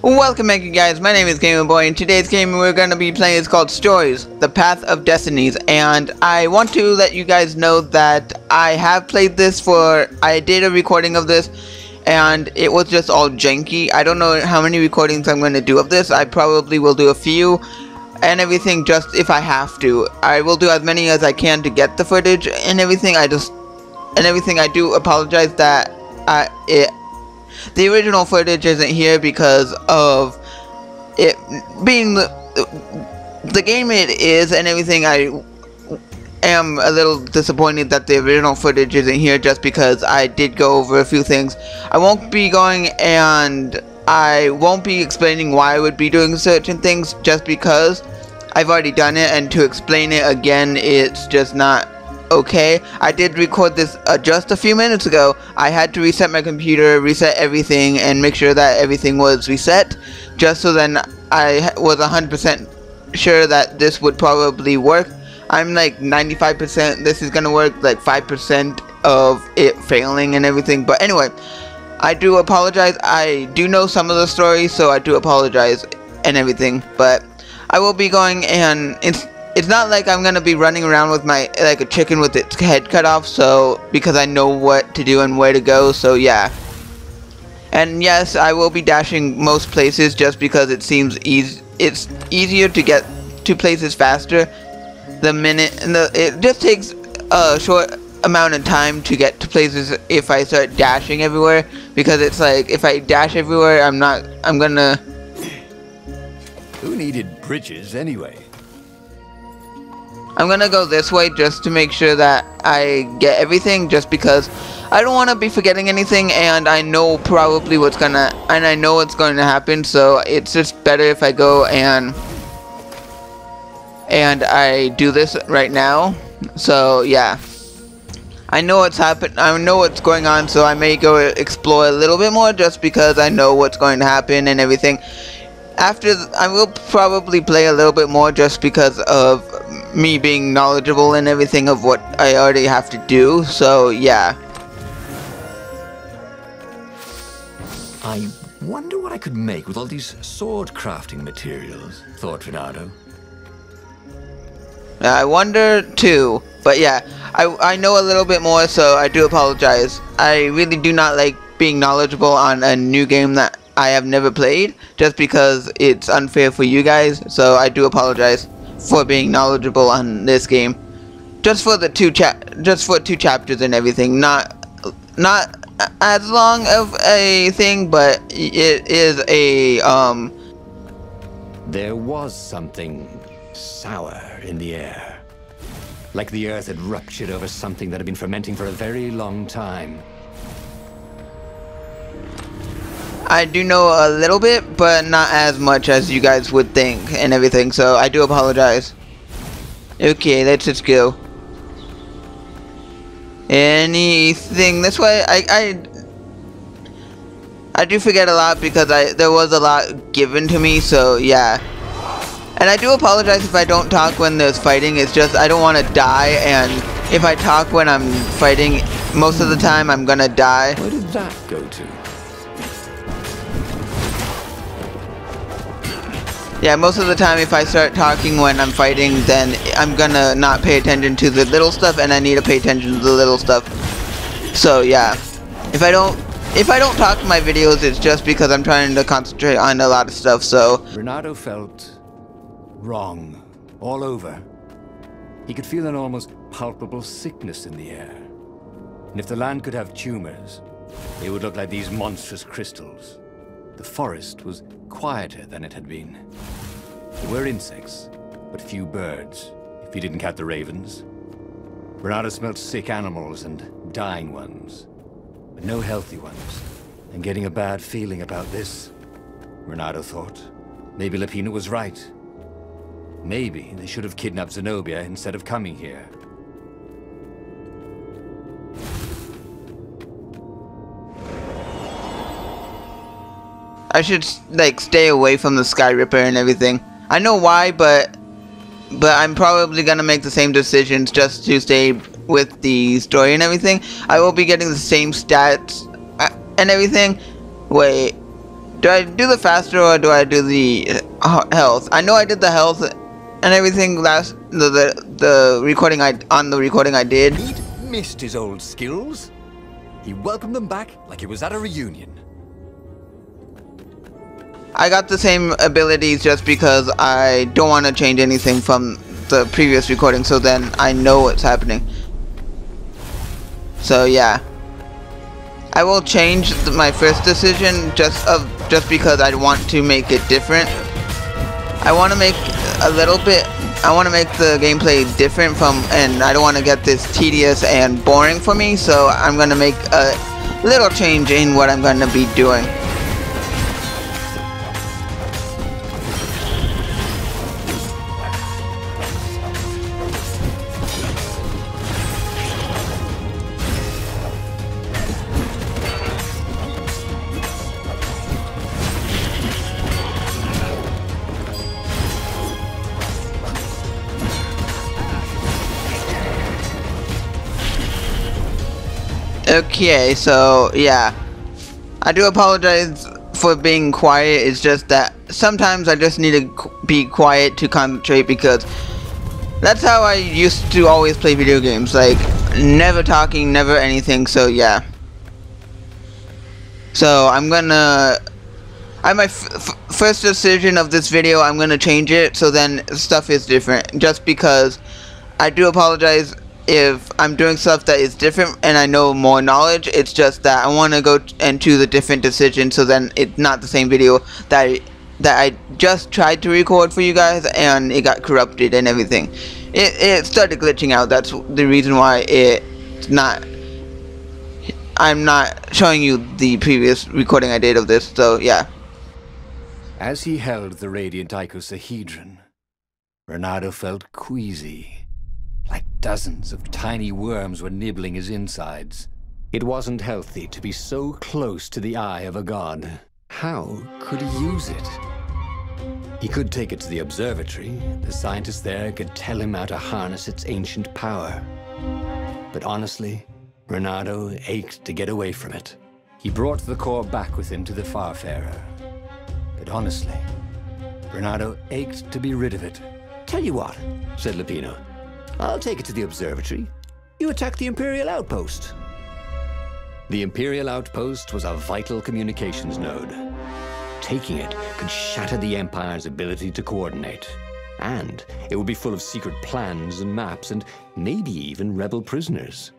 Welcome back, you guys. My name is GamerBoy, and today's game we're going to be playing is called Stories, The Path of Destinies. And I want to let you guys know that I have played this I did a recording of this, and it was just all janky. I don't know how many recordings I'm going to do of this. I probably will do a few and everything just if I have to. I will do as many as I can to get the footage and everything. I do apologize that the original footage isn't here because of it being the game it is and everything. I am a little disappointed that the original footage isn't here just because I did go over a few things. I won't be going and I won't be explaining why I would be doing certain things just because I've already done it, and to explain it again it's just not okay. I did record this just a few minutes ago. I had to reset my computer, reset everything, and make sure that everything was reset, just so then I was 100% sure that this would probably work. I'm like 95% this is gonna work, like 5% of it failing and everything. But anyway, I do apologize. I do know some of the story, so I do apologize and everything. But I will be going, and it's not like I'm gonna be running around with like a chicken with its head cut off, so because I know what to do and where to go, so yeah. And yes, I will be dashing most places just because it seems it's easier to get to places faster. It just takes a short amount of time to get to places if I start dashing everywhere, because it's like if I dash everywhere, I'm gonna. Who needed bridges anyway? I'm gonna go this way just to make sure that I get everything, just because I don't want to be forgetting anything, and I know probably what's going to happen, so it's just better if I go and I do this right now. So yeah, I know what's happened. I know what's going on, so I may go explore a little bit more just because I know what's going to happen and everything. I will probably play a little bit more just because of me being knowledgeable and everything of what I already have to do, so yeah. I wonder what I could make with all these sword crafting materials, thought Renato. I wonder too, but yeah, I know a little bit more, so I do apologize. I really do not like being knowledgeable on a new game that I have never played, just because it's unfair for you guys, so I do apologize for being knowledgeable on this game. Just for two chapters and everything, not as long of a thing, but it is a There was something sour in the air, like the earth had ruptured over something that had been fermenting for a very long time. I do know a little bit, but not as much as you guys would think and everything, so I do apologize. Okay, let's just go. Anything this way? I do forget a lot because there was a lot given to me, so yeah. And I do apologize if I don't talk when there's fighting. It's just I don't want to die, and if I talk when I'm fighting, most of the time I'm gonna die. Where did that go to? Yeah, most of the time if I start talking when I'm fighting, then I'm gonna not pay attention to the little stuff, and I need to pay attention to the little stuff. So yeah, if I don't talk in my videos, it's just because I'm trying to concentrate on a lot of stuff. So Renato felt wrong all over. He could feel an almost palpable sickness in the air. And if the land could have tumors, they would look like these monstrous crystals. The forest was quieter than it had been. There were insects, but few birds, if you didn't count the ravens. Renato smelled sick animals and dying ones, but no healthy ones. And getting a bad feeling about this, Renato thought. Maybe Lapina was right. Maybe they should have kidnapped Zenobia instead of coming here. I should like stay away from the Sky Ripper and everything. I know why, but I'm probably gonna make the same decisions just to stay with the story and everything. I will be getting the same stats and everything. Wait, Do I do the faster or do I do the health? I know I did the health and everything last the recording on the recording I did. He'd missed his old skills. He welcomed them back like he was at a reunion. I got the same abilities just because I don't want to change anything from the previous recording, so then I know what's happening. So yeah, I will change my first decision just because I want to make it different. I want to make a little bit. I want to make the gameplay different and I don't want to get this tedious and boring for me. So I'm gonna make a little change in what I'm gonna be doing. Okay, so yeah, I do apologize for being quiet. It's just that sometimes I just need to be quiet to concentrate, because that's how I used to always play video games, like never talking, never anything. So yeah, so I'm gonna my first decision of this video, I'm gonna change it so then stuff is different, just because I do apologize if I'm doing stuff that is different and I know more knowledge. It's just that I want to go into the different decision, so then it's not the same video that I just tried to record for you guys and it got corrupted and everything. It started glitching out. That's the reason why I'm not showing you the previous recording I did of this. So yeah. As he held the radiant icosahedron, Renato felt queasy. Like dozens of tiny worms were nibbling his insides. It wasn't healthy to be so close to the eye of a god. How could he use it? He could take it to the observatory. The scientists there could tell him how to harness its ancient power. But honestly, Renato ached to get away from it. He brought the core back with him to the Farfarer. But honestly, Renato ached to be rid of it. "Tell you what," said Lupino. "I'll take it to the observatory. You attack the Imperial Outpost." The Imperial Outpost was a vital communications node. Taking it could shatter the Empire's ability to coordinate. And it would be full of secret plans and maps and maybe even rebel prisoners.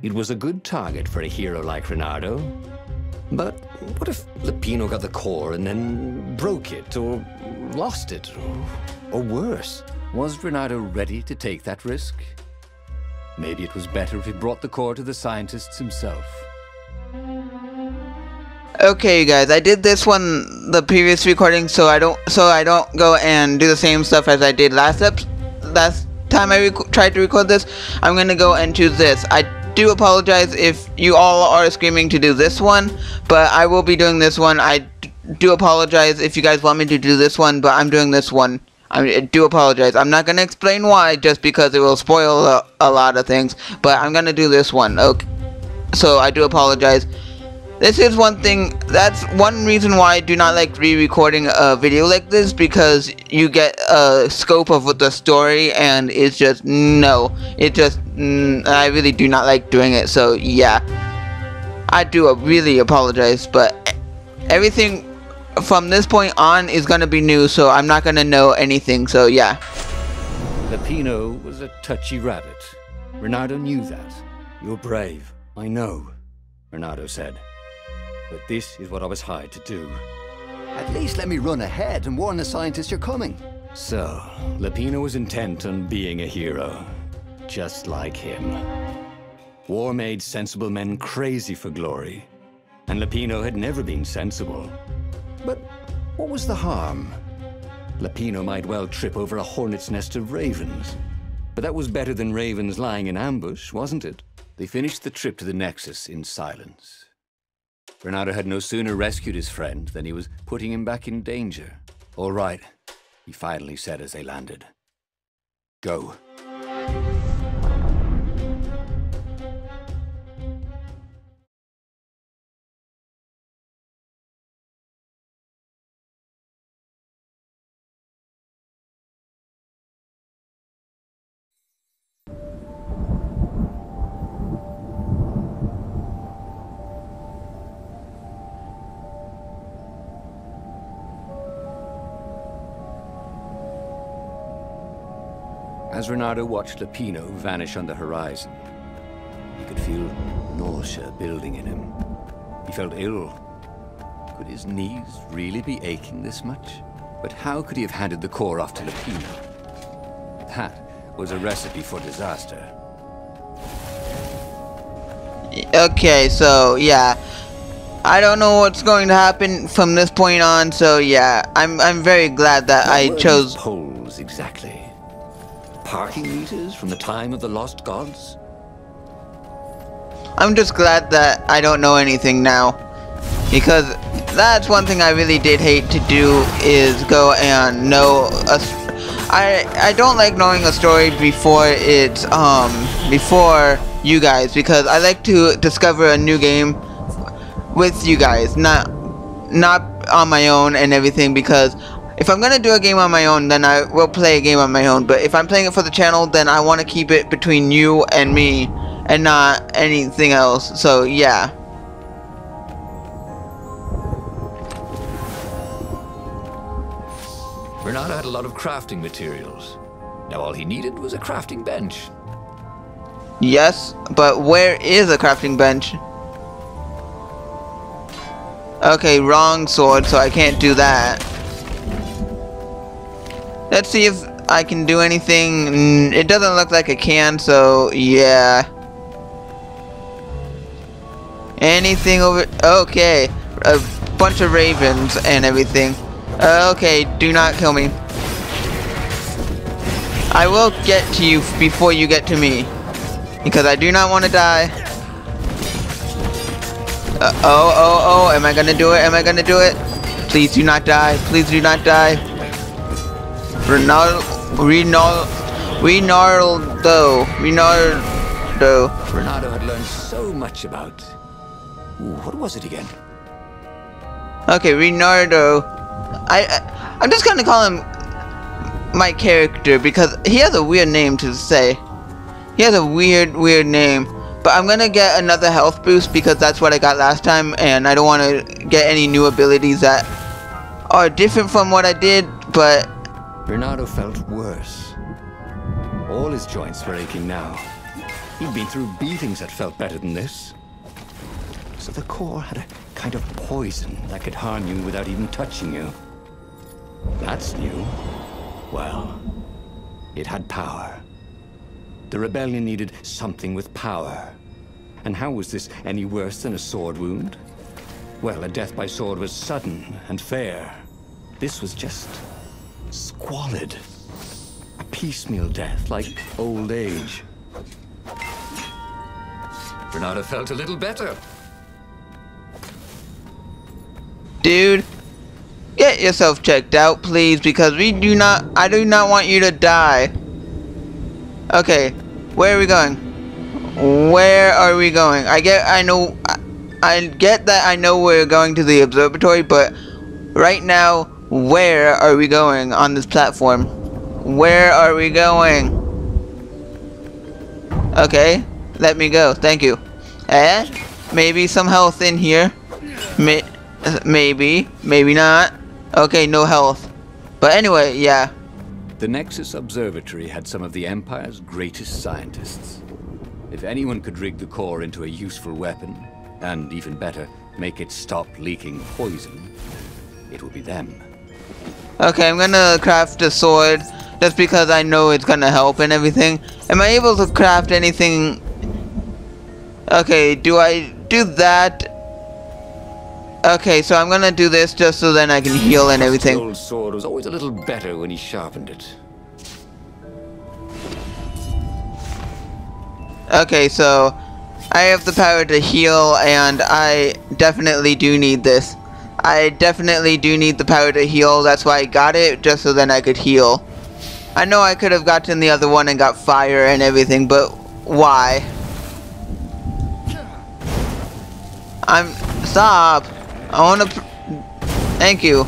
It was a good target for a hero like Renato. But what if Lupino got the core and then broke it, or lost it, or worse? Was Renato ready to take that risk? Maybe it was better if he brought the core to the scientists himself. Okay, you guys, I did this one, the previous recording, so I don't go and do the same stuff as I did last time I tried to record this. I'm gonna go and choose this. I do apologize if you all are screaming to do this one, but I will be doing this one. I do apologize if you guys want me to do this one, but I'm doing this one. I do apologize. I'm not going to explain why, just because it will spoil a lot of things, but I'm going to do this one. Okay. So I do apologize. This is one thing, that's one reason why I do not like re-recording a video like this, because you get a scope of the story and it's just, no. I really do not like doing it, so yeah. I do really apologize, but everything from this point on is gonna be new, so I'm not gonna know anything, so yeah. Lupino was a touchy rabbit. Renato knew that. "You're brave, I know," Renato said. "But this is what I was hired to do. At least let me run ahead and warn the scientists you're coming." So, Lupino was intent on being a hero, just like him. War made sensible men crazy for glory, and Lupino had never been sensible. But what was the harm? Lupino might well trip over a hornet's nest of ravens. But that was better than ravens lying in ambush, wasn't it? They finished the trip to the Nexus in silence. Renato had no sooner rescued his friend than he was putting him back in danger. "All right," he finally said as they landed. "Go." As Renato watched Lupino vanish on the horizon, he could feel nausea building in him. He felt ill. Could his knees really be aching this much? But how could he have handed the core off to Lupino? That was a recipe for disaster. Okay, so yeah. I don't know what's going to happen from this point on, so yeah. I'm very glad that I chose poles exactly. Parking meters from the time of the lost gods? I'm just glad that I don't know anything now, because that's one thing I really did hate to do, is go and know a... I don't like knowing a story before it's before you guys, because I like to discover a new game with you guys, not on my own and everything, because if I'm gonna do a game on my own, then I will play a game on my own. But if I'm playing it for the channel, then I want to keep it between you and me, and not anything else. So yeah. Renato had a lot of crafting materials. Now all he needed was a crafting bench. Yes, but where is a crafting bench? Okay, wrong sword, so I can't do that. Let's see if I can do anything. It doesn't look like I can, so yeah. Anything over... Okay, a bunch of ravens and everything. Okay, do not kill me. I will get to you before you get to me, because I do not want to die. Oh, am I gonna do it? Am I gonna do it? Please do not die. Please do not die. Ronaldo. Renato had learned so much about... Ooh, what was it again? Okay, Renardo. I'm just gonna call him my character, because he has a weird name to say. He has a weird name. But I'm gonna get another health boost, because that's what I got last time, and I don't want to get any new abilities that are different from what I did, but... Renato felt worse. All his joints were aching now. He'd been through beatings that felt better than this. So the core had a kind of poison that could harm you without even touching you. That's new. Well, it had power. The rebellion needed something with power. And how was this any worse than a sword wound? Well, a death by sword was sudden and fair. This was just squalid. A piecemeal death, like old age. Renato felt a little better. Dude, get yourself checked out, please, because I do not want you to die. Okay, where are we going? Where are we going? I get that I know we're going to the observatory, but right now, where are we going on this platform? Where are we going? Okay, let me go. Thank you. Maybe some health in here. Maybe not. Okay, no health. But anyway, yeah. The Nexus Observatory had some of the Empire's greatest scientists. If anyone could rig the core into a useful weapon, and even better, make it stop leaking poison, it would be them. Okay, I'm gonna craft a sword, just because I know it's gonna help and everything. Am I able to craft anything? Okay, do I do that? Okay, so I'm gonna do this just so then I can heal and everything. The old sword was always a little better when he sharpened it. Okay, so I have the power to heal, and I definitely do need this. I definitely do need the power to heal. That's why I got it, just so then I could heal. I know I could have gotten the other one and got fire and everything, but why? Stop! I wanna... Thank you.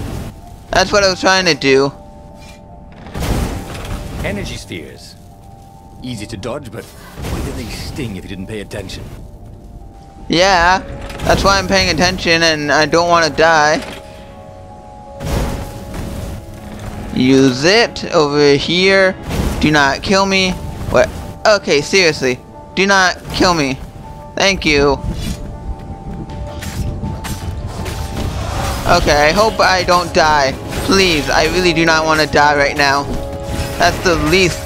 That's what I was trying to do. Energy spheres. Easy to dodge, but boy did they sting if you didn't pay attention. Yeah, that's why I'm paying attention, and I don't want to die. Use it over here. Do not kill me. What? Okay, seriously. Do not kill me. Thank you. Okay, I hope I don't die. Please, I really do not want to die right now. That's the least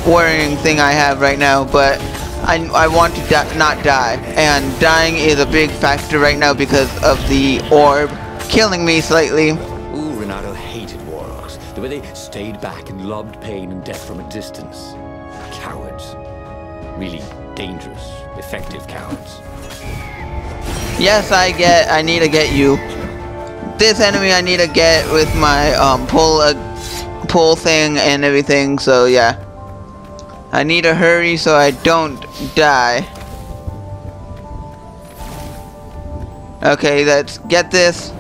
worrying thing I have right now, but I want to not die. And dying is a big factor right now because of the orb killing me slightly. Ooh, Renato hated warlocks. The way they stayed back and lobbed pain and death from a distance. Cowards. Really dangerous, effective cowards. Yes, I need to get you. This enemy I need to get with my pull thing and everything, so yeah. I need to hurry so I don't die. Okay, let's get this.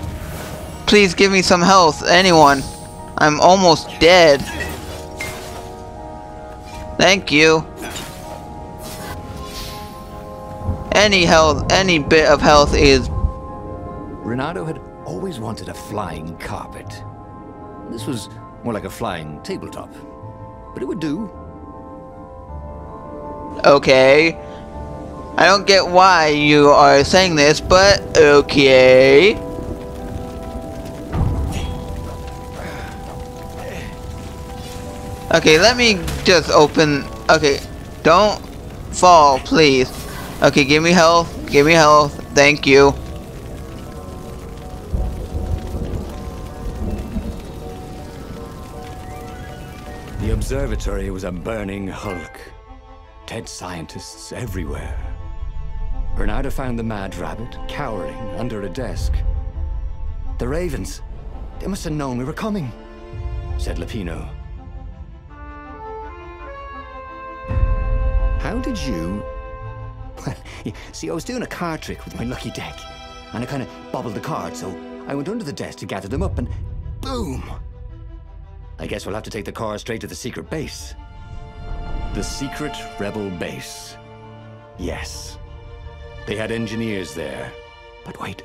Please give me some health, anyone. I'm almost dead. Thank you. Any health, any bit of health is... Renato had always wanted a flying carpet. This was more like a flying tabletop, but it would do. Okay. I don't get why you are saying this, but okay. Okay, let me just open... Okay, don't fall, please. Okay, give me health. Give me health. Thank you. The observatory was a burning hulk. Dead scientists everywhere. Bernardo found the mad rabbit cowering under a desk. The ravens, they must have known we were coming, said Lupino. How did you... Well, see, I was doing a card trick with my lucky deck, and I kind of bobbled the cards, so I went under the desk to gather them up, and boom! I guess we'll have to take the car straight to the secret base. The secret rebel base. Yes. They had engineers there. But wait.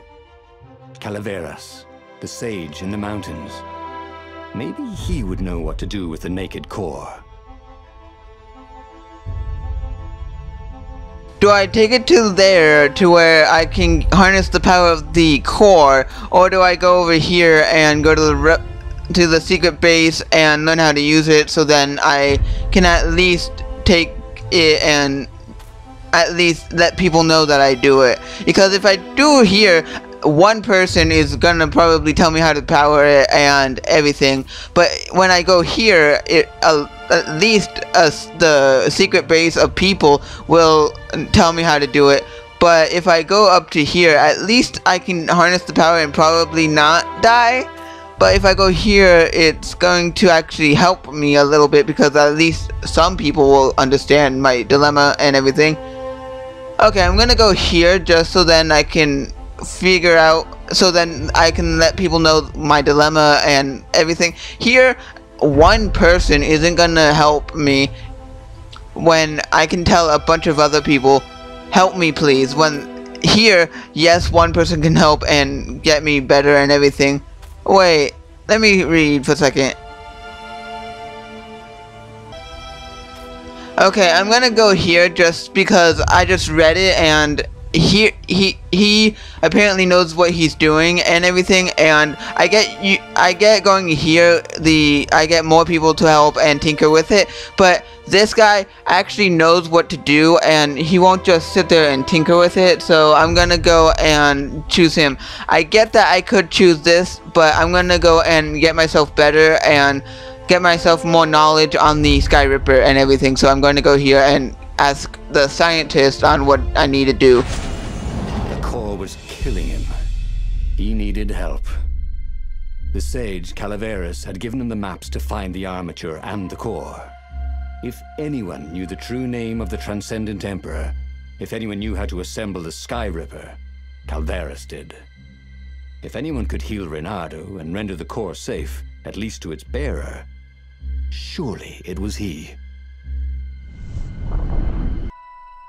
Calaveras, the sage in the mountains. Maybe he would know what to do with the naked core. Do I take it to there, to where I can harness the power of the core, or do I go over here and go to the secret base and learn how to use it, so then I can at least take it and at least let people know that I do it? Because if I do here, one person is gonna probably tell me how to power it and everything, but when I go here, at least the secret base of people will tell me how to do it. But if I go up to here, at least I can harness the power and probably not die. But if I go here, it's going to actually help me a little bit, because at least some people will understand my dilemma and everything. Okay, I'm gonna go here just so then I can figure out, so then I can let people know my dilemma and everything. Here, one person isn't gonna help me when I can tell a bunch of other people, help me please. When here, yes, one person can help and get me better and everything. Wait, let me read for a second. Okay, I'm gonna go here just because I just read it, and he apparently knows what he's doing and everything, and I get going here, I get more people to help and tinker with it, but this guy actually knows what to do, and he won't just sit there and tinker with it, so I'm gonna go and choose him. I get that I could choose this, but I'm gonna go and get myself better and get myself more knowledge on the Sky Ripper and everything, so I'm going to go here and ask the scientist on what I need to do. The core was killing him. He needed help. The sage, Calaveras, had given him the maps to find the armature and the core. If anyone knew the true name of the Transcendent Emperor, if anyone knew how to assemble the Sky Ripper, Calaveras did. If anyone could heal Renato and render the core safe, at least to its bearer, surely it was he.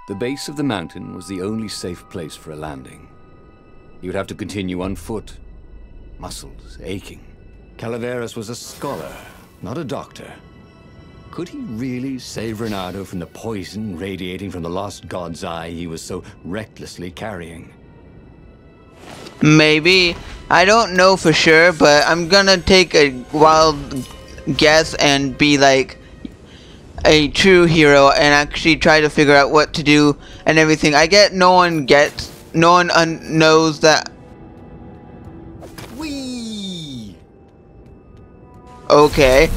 The base of the mountain was the only safe place for a landing. He would have to continue on foot, muscles aching. Calaveras was a scholar, not a doctor. Could he really save Renato from the poison radiating from the lost god's eye he was so recklessly carrying? Maybe. I don't know for sure, but I'm gonna take a wild guess and be like a true hero and actually try to figure out what to do and everything. I get no one knows that. Whee! Okay.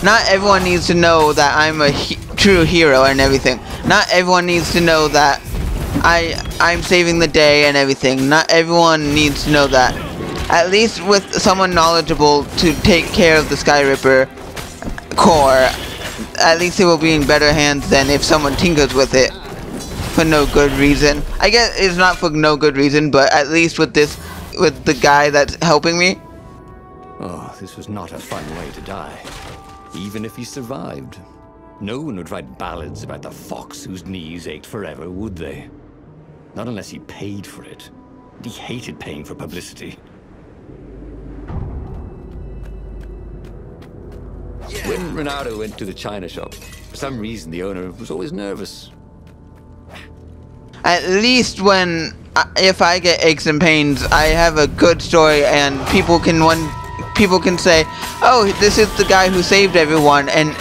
Not everyone needs to know that I'm a true hero and everything. Not everyone needs to know that I'm saving the day and everything. Not everyone needs to know that. At least with someone knowledgeable to take care of the Sky Ripper core, at least it will be in better hands than if someone tinkers with it for no good reason. I guess it's not for no good reason, but at least with the guy that's helping me. Oh, this was not a fun way to die. Even if he survived, no one would write ballads about the fox whose knees ached forever, would they? Not unless he paid for it. And he hated paying for publicity. When Renato went to the china shop, for some reason the owner was always nervous. At least if I get aches and pains, I have a good story and people can say, oh, this is the guy who saved everyone and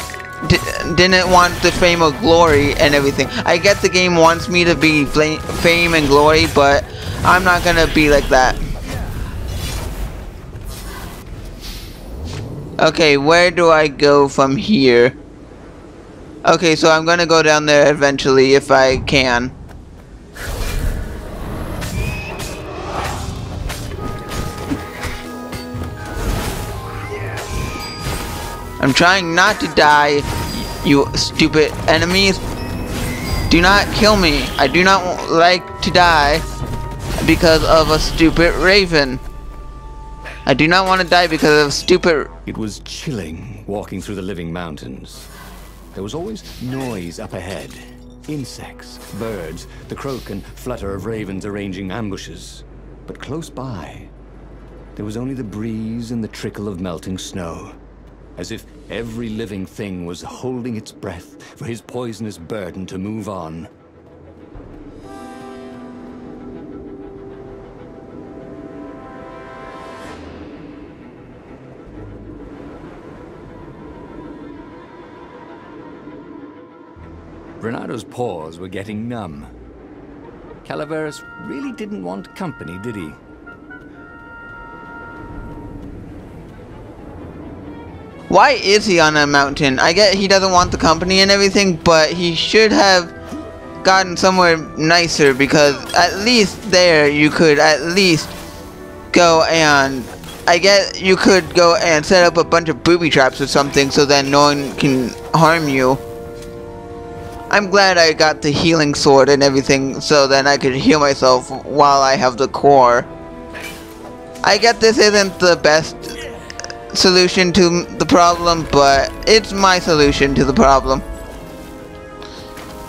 didn't want the fame or glory and everything. I get the game wants me to be fame and glory, but I'm not gonna be like that. Okay, where do I go from here? Okay, so I'm gonna go down there eventually if I can. I'm trying not to die, you stupid enemies. Do not kill me. I do not like to die because of a stupid raven. I do not want to die because of stupid... It was chilling walking through the living mountains. There was always noise up ahead. Insects, birds, the croak and flutter of ravens arranging ambushes. But close by, there was only the breeze and the trickle of melting snow. As if every living thing was holding its breath for his poisonous burden to move on. Renato's paws were getting numb. Calaveras really didn't want company, did he? Why is he on a mountain? I get he doesn't want the company and everything, but he should have gotten somewhere nicer, because at least there you could at least go and... I get you could go and set up a bunch of booby traps or something so that no one can harm you. I'm glad I got the healing sword and everything so that I could heal myself while I have the core. I get this isn't the best solution to the problem, but it's my solution to the problem.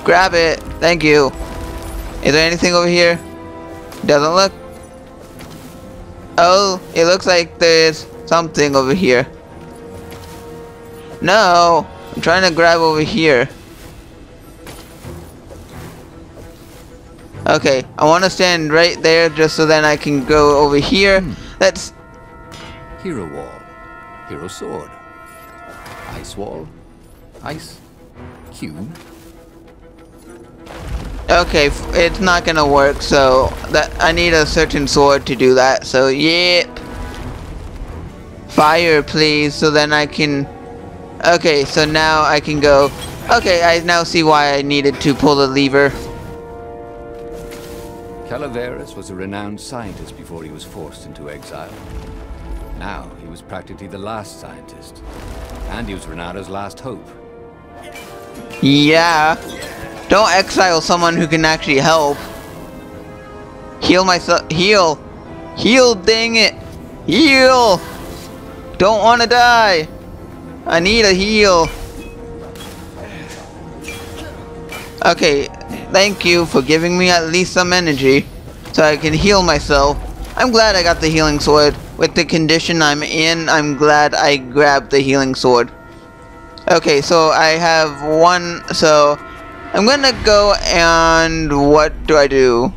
Grab it. Thank you. Is there anything over here? Doesn't look. Oh, it looks like there's something over here. No, I'm trying to grab over here. Okay, I want to stand right there just so then I can go over here. That's Hero wall. Hero sword. Ice wall. Ice cube. okay. It's not gonna work, so that I need a certain sword to do that. So yep. Fire, please, so then I can. Okay, so now I can go. Okay, I now see why I needed to pull the lever. Calaveras was a renowned scientist before he was forced into exile. Now he was practically the last scientist, and he was Renato's last hope. Yeah. Don't exile someone who can actually help. Heal myself. Heal. Heal, dang it. Heal. Don't want to die. I need a heal. Okay. Thank you for giving me at least some energy so I can heal myself. I'm glad I got the healing sword. With the condition I'm in, I'm glad I grabbed the healing sword. Okay, so I have one, so I'm gonna go and what do I do?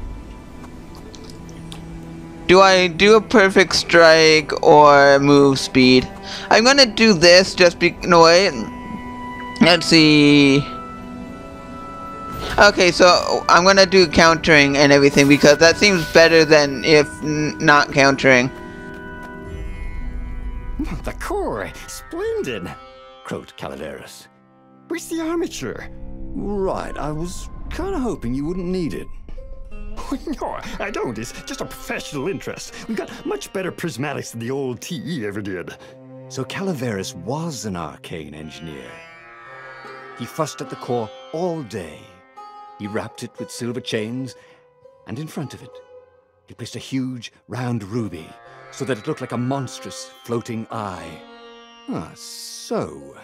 Do I do a perfect strike or move speed? I'm gonna do this just no wait. Let's see. Okay, so I'm gonna do countering and everything because that seems better than if not countering. The core, splendid, croaked Calaveras. Where's the armature? Right, I was kind of hoping you wouldn't need it. No, I don't. It's just a professional interest. We've got much better prismatics than the old TE ever did. So Calaveras was an arcane engineer. He fussed at the core all day. He wrapped it with silver chains, and in front of it, he placed a huge round ruby so that it looked like a monstrous floating eye. Ah, so,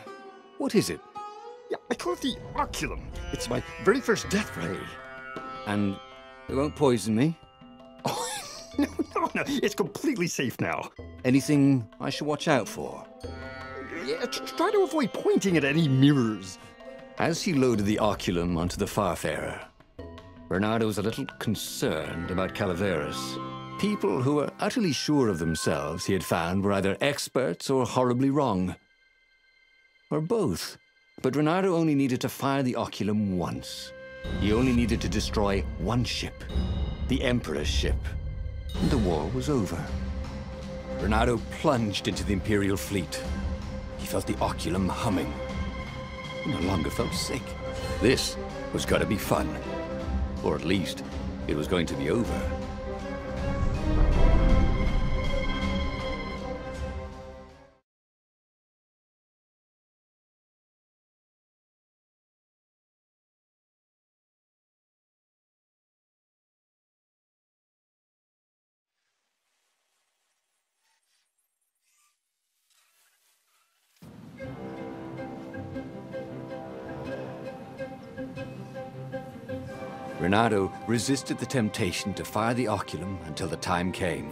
what is it? Yeah, I call it the oculum. It's my very first death ray. And it won't poison me? Oh, no, it's completely safe now. Anything I should watch out for? Yeah, try to avoid pointing at any mirrors. As he loaded the oculum onto the Farfarer, Bernardo was a little concerned about Calaveras. People who were utterly sure of themselves, he had found, were either experts or horribly wrong. Or both. But Bernardo only needed to fire the oculum once. He only needed to destroy one ship, the Emperor's ship, and the war was over. Bernardo plunged into the Imperial fleet. He felt the oculum humming. He no longer felt sick. This was going to be fun. Or at least, it was going to be over. Bernardo resisted the temptation to fire the oculum until the time came.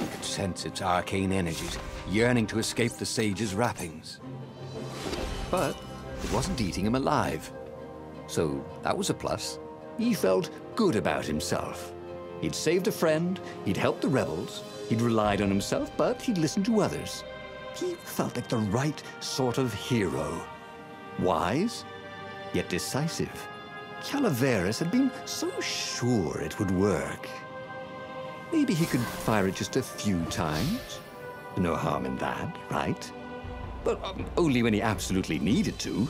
He could sense its arcane energies yearning to escape the sage's wrappings. But it wasn't eating him alive. So that was a plus. He felt good about himself. He'd saved a friend, he'd helped the rebels, he'd relied on himself, but he'd listened to others. He felt like the right sort of hero. Wise, yet decisive. Calaveras had been so sure it would work. Maybe he could fire it just a few times. No harm in that, right? But only when he absolutely needed to.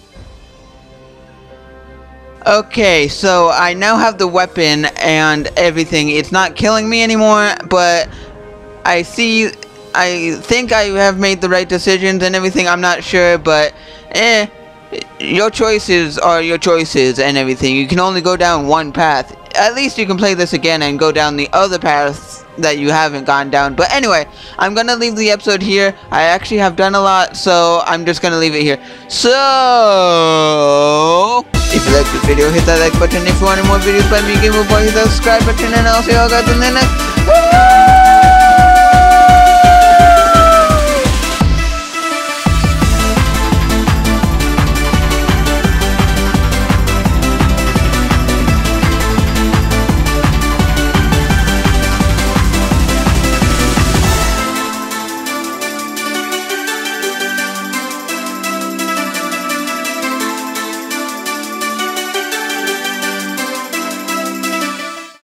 Okay, so I now have the weapon and everything. It's not killing me anymore, but I think I have made the right decisions and everything. I'm not sure, but your choices are your choices and everything. You can only go down one path. At least you can play this again and go down the other paths that you haven't gone down. But anyway, I'm gonna leave the episode here. I actually have done a lot, so I'm just gonna leave it here. So if you liked this video, hit that like button. If you want more videos by me, GamerBoy, hit that subscribe button, and I'll see you all guys in the next.